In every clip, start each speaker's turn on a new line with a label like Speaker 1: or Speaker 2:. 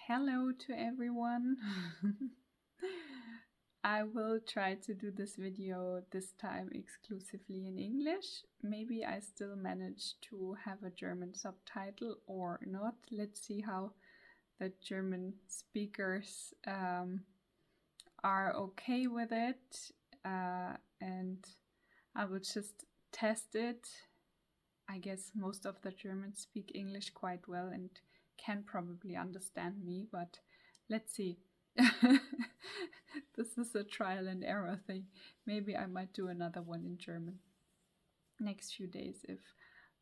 Speaker 1: Hello to everyone. I will try to do this video this time exclusively in English. Maybe I still manage to have a German subtitle or not. Let's see how the German speakers are okay with it. And I will just test it. I guess most of the Germans speak English quite well and can probably understand me, but let's see. This is a trial and error thing. Maybe I might do another one in German next few days if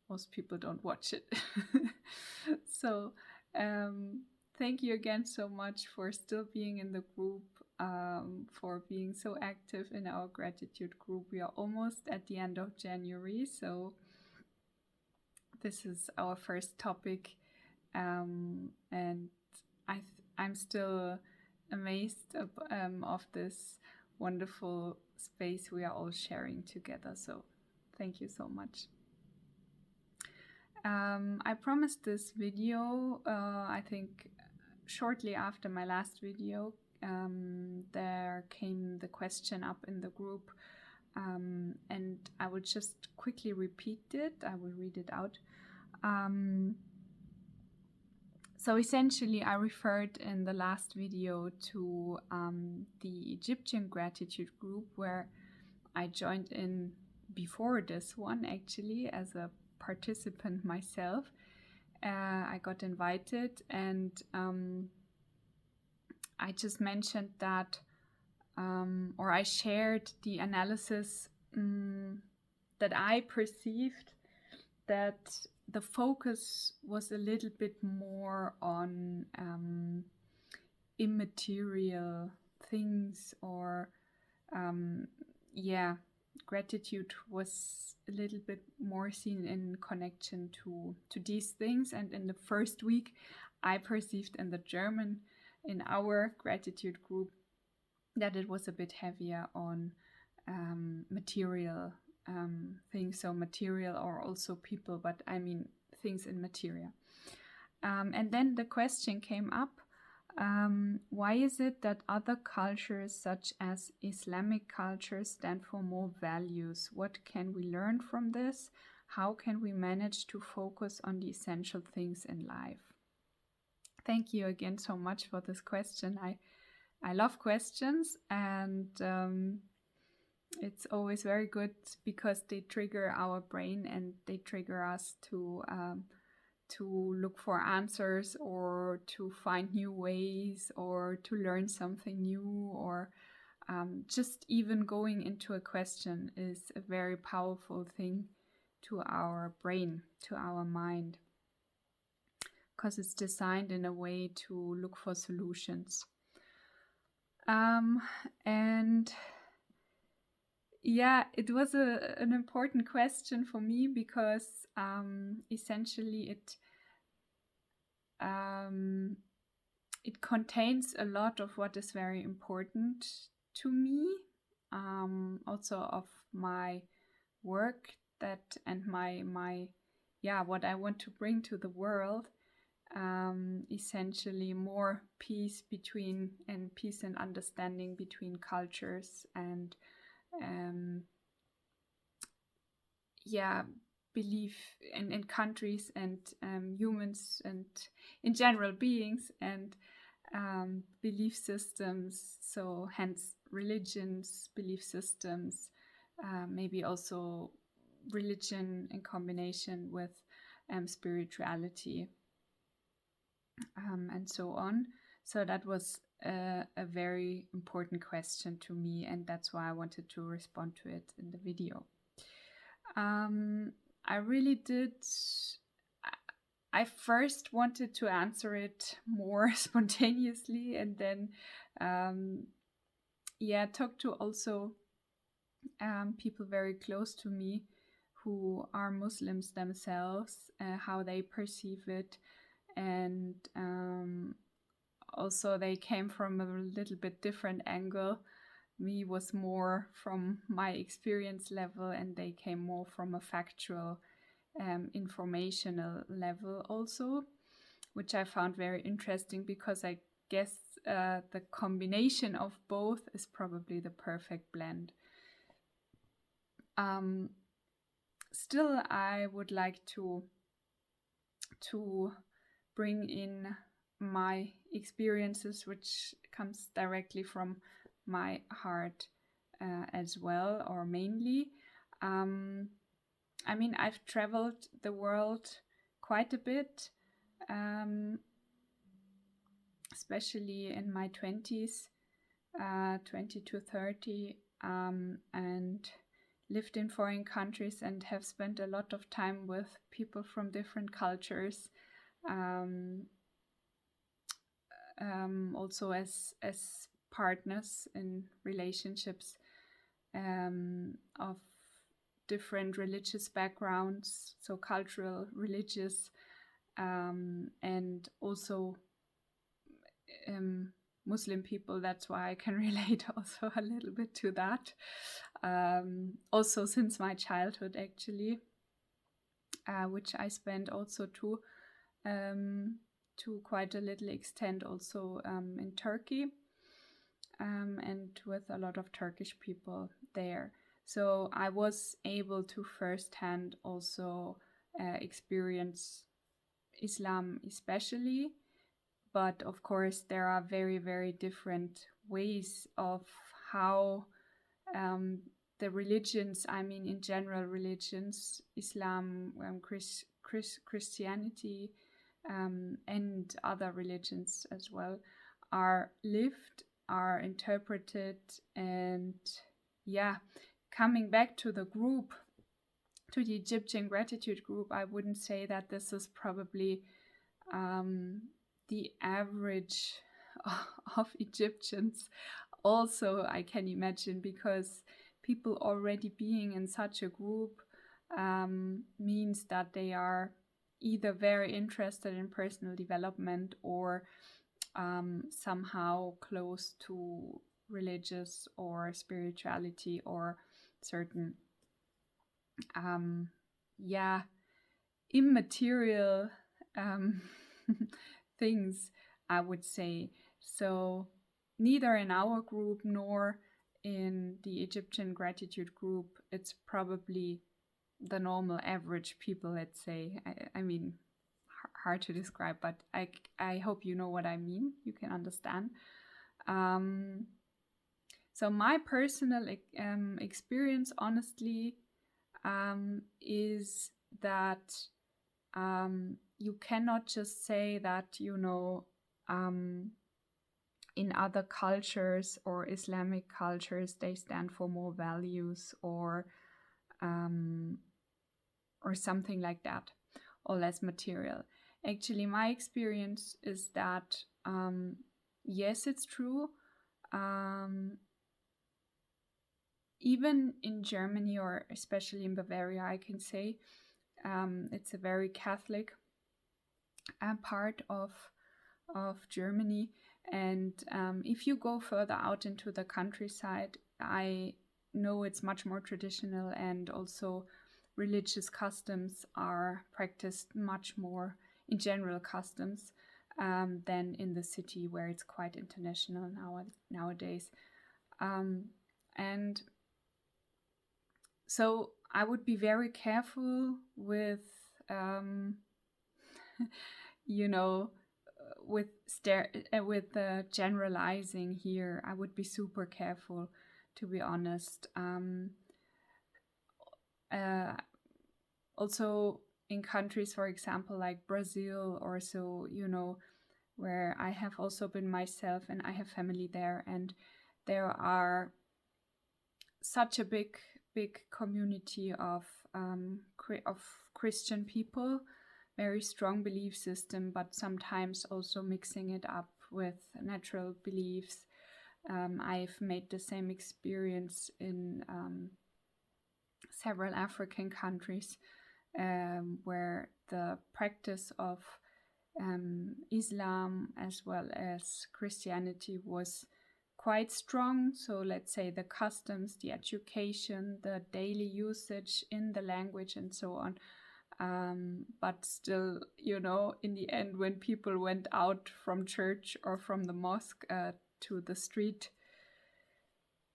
Speaker 1: most people don't watch it. So thank you again so much for still being in the group, for being so active in our gratitude group. We are almost at the end of January, so this is our first topic, and I'm still amazed of this wonderful space we are all sharing together. So thank you so much. I promised this video, I think shortly after my last video, there came the question up in the group, and I will just quickly repeat it. I will read it out. So essentially, I referred in the last video to the Egyptian gratitude group where I joined in before this one, actually, as a participant myself. I got invited, and I just mentioned that, or I shared the analysis that I perceived that the focus was a little bit more on immaterial things, or gratitude was a little bit more seen in connection to these things. And in the first week, I perceived in our gratitude group, that it was a bit heavier on material things. So material, or also people, but I mean things in material. And then the question came up, why is it that other cultures such as Islamic cultures stand for more values? What can we learn from this? How can we manage to focus on the essential things in life? Thank you again so much for this question. I love questions, and it's always very good because they trigger our brain and they trigger us to look for answers, or to find new ways, or to learn something new, or just even going into a question is a very powerful thing to our brain, to our mind, because it's designed in a way to look for solutions. And yeah, it was an important question for me because essentially it contains a lot of what is very important to me, also of my work and my what I want to bring to the world. Essentially more peace and understanding between cultures, and belief in countries and humans, and in general beings, and belief systems. So hence religions, belief systems, maybe also religion in combination with spirituality, and so on. So that was a very important question to me, and that's why I wanted to respond to it in the video. I really did. I first wanted to answer it more spontaneously, and then talk to also people very close to me who are Muslims themselves, how they perceive it, and also they came from a little bit different angle. Me was more from my experience level, and they came more from a factual, informational level also. which I found very interesting because I guess the combination of both is probably the perfect blend. Still, I would like to bring in my experiences, which comes directly from my heart as well, or mainly. I mean, I've traveled the world quite a bit, especially in my 20s, 20 to 30, and lived in foreign countries and have spent a lot of time with people from different cultures, also as partners in relationships of different religious backgrounds, so cultural, religious, and also Muslim people. That's why I can relate also a little bit to that. Also since my childhood, actually, which I spent also to quite a little extent also in Turkey, and with a lot of Turkish people there. So I was able to firsthand also experience Islam especially. But of course, there are very, very different ways of how the religions, I mean, in general, religions, Islam, Christianity, and other religions as well, are lived, are interpreted. And yeah, coming back to the group, to the Egyptian gratitude group, I wouldn't say that this is probably the average of Egyptians. Also, I can imagine, because people already being in such a group means that they are either very interested in personal development or somehow close to religious or spirituality or certain immaterial things, I would say. So neither in our group nor in the Egyptian gratitude group, it's probably the normal average people, let's say. I mean, hard to describe, but I hope you know what I mean. You can understand. So my personal experience, honestly, is that you cannot just say that, in other cultures or Islamic cultures, they stand for more values or something like that, or less material. Actually, my experience is that, yes, it's true. Even in Germany, or especially in Bavaria, I can say, it's a very Catholic part of Germany. And if you go further out into the countryside, I know it's much more traditional, and also religious customs are practiced much more, in general customs, than in the city, where it's quite international nowadays. And so I would be very careful with, with generalizing here. I would be super careful, to be honest. Also in countries, for example, like Brazil or so, where I have also been myself, and I have family there, and there are such a big community of Christian people, very strong belief system, but sometimes also mixing it up with natural beliefs. I've made the same experience in several African countries, where the practice of Islam as well as Christianity was quite strong. So let's say the customs, the education, the daily usage in the language, and so on, But still, in the end, when people went out from church or from the mosque to the street,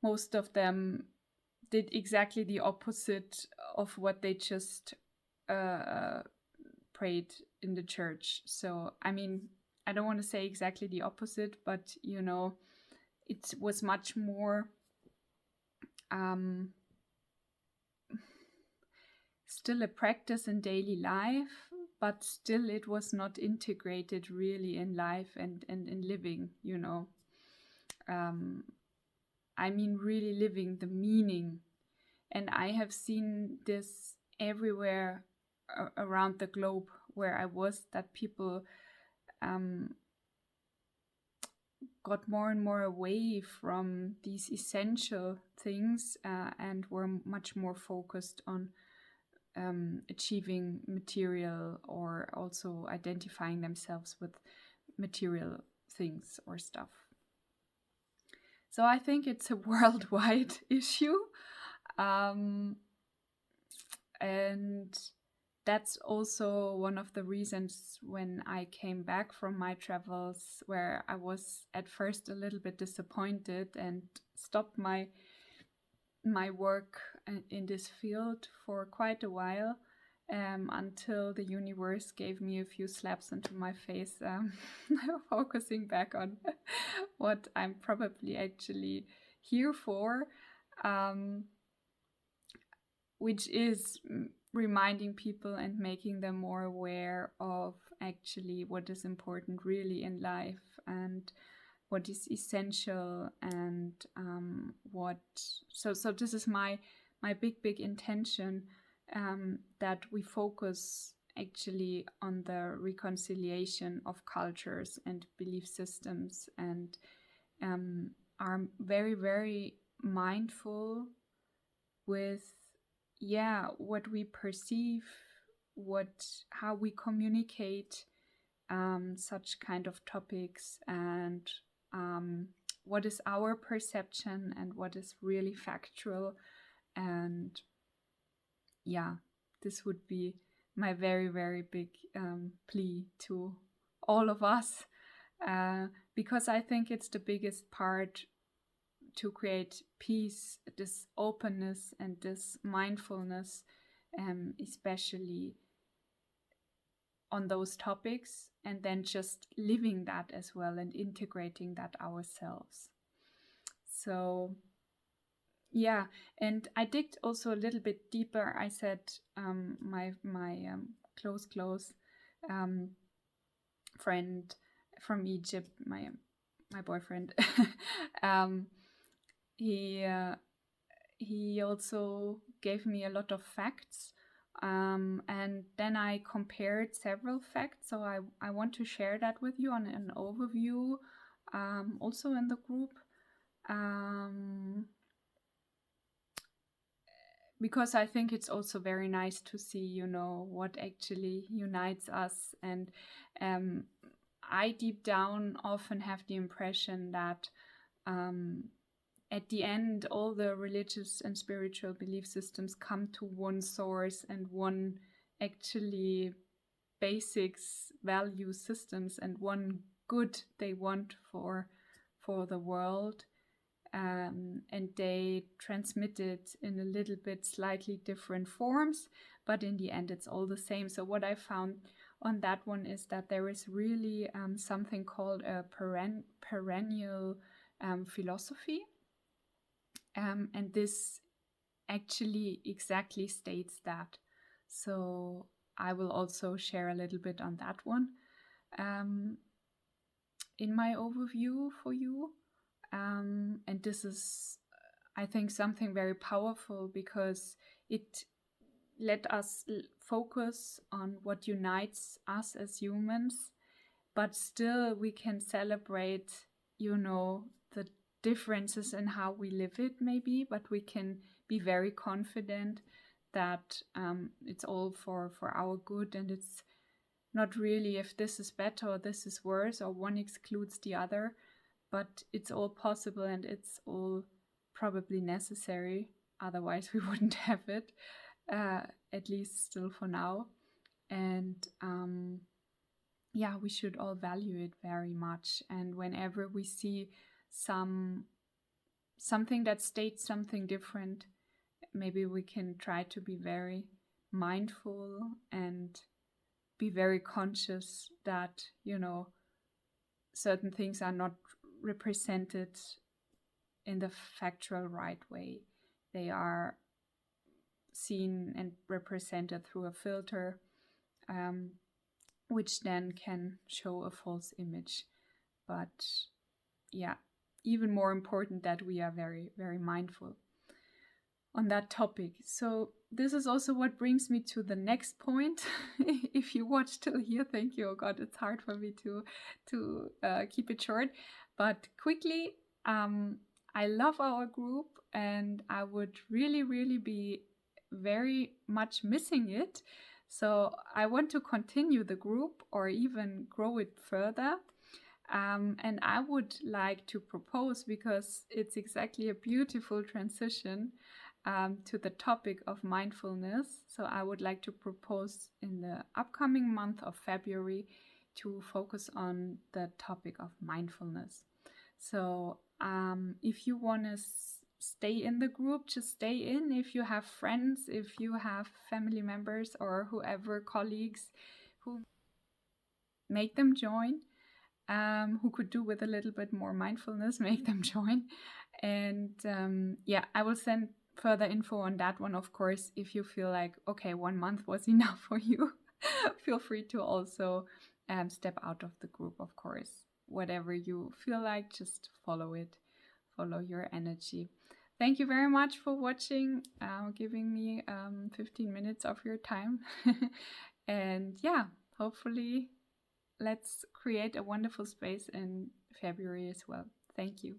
Speaker 1: most of them did exactly the opposite of what they just prayed in the church. So, I mean, I don't want to say exactly the opposite, but, it was much more still a practice in daily life, but still it was not integrated really in life and in living, I mean, really living the meaning. And I have seen this everywhere around the globe where I was, that people got more and more away from these essential things and were much more focused on achieving material, or also identifying themselves with material things or stuff. So I think it's a worldwide issue. And that's also one of the reasons when I came back from my travels, where I was at first a little bit disappointed and stopped my work in this field for quite a while, until the universe gave me a few slaps into my face, focusing back on what I'm probably actually here for, which is reminding people and making them more aware of actually what is important really in life, and what is essential, and so this is my big intention, that we focus actually on the reconciliation of cultures and belief systems, and are very, very mindful with what we perceive, how we communicate such kind of topics, and what is our perception and what is really factual. And this would be my very, very big plea to all of us, because I think it's the biggest part to create peace, this openness and this mindfulness, especially on those topics, and then just living that as well and integrating that ourselves. So and I digged also a little bit deeper. I said my close friend from Egypt, my boyfriend, he also gave me a lot of facts, and then I compared several facts. So I want to share that with you on an overview, also in the group, because I think it's also very nice to see, what actually unites us. And I deep down often have the impression that at the end, all the religious and spiritual belief systems come to one source and one actually basics, value systems, and one good they want for the world. And they transmit it in a little bit slightly different forms, but in the end it's all the same. So what I found on that one is that there is really something called a perennial philosophy, and this actually exactly states that. So I will also share a little bit on that one in my overview for you. And this is, I think, something very powerful, because it let us focus on what unites us as humans, but still we can celebrate, the differences in how we live it maybe, but we can be very confident that it's all for our good, and it's not really if this is better or this is worse or one excludes the other, but it's all possible and it's all probably necessary. Otherwise we wouldn't have it, at least still for now. And we should all value it very much. And whenever we see something that states something different, maybe we can try to be very mindful and be very conscious that, certain things are not represented in the factual right way. They are seen and represented through a filter, which then can show a false image. But even more important that we are very, very mindful on that topic. So this is also what brings me to the next point. If you watch till here, thank you. Oh God, it's hard for me to keep it short, but quickly, I love our group and I would really, really be very much missing it. So I want to continue the group or even grow it further. And I would like to propose, because it's exactly a beautiful transition to the topic of mindfulness. So I would like to propose in the upcoming month of February to focus on the topic of mindfulness. So if you want to stay in the group, just stay in. If you have friends, if you have family members or whoever, colleagues, who make them join, who could do with a little bit more mindfulness, make them join. And I will send further info on that one, of course. If you feel like, okay, 1 month was enough for you, feel free to also step out of the group, of course. Whatever you feel like, just follow it, follow your energy. Thank you very much for watching, giving me 15 minutes of your time. And hopefully let's create a wonderful space in February as well. Thank you.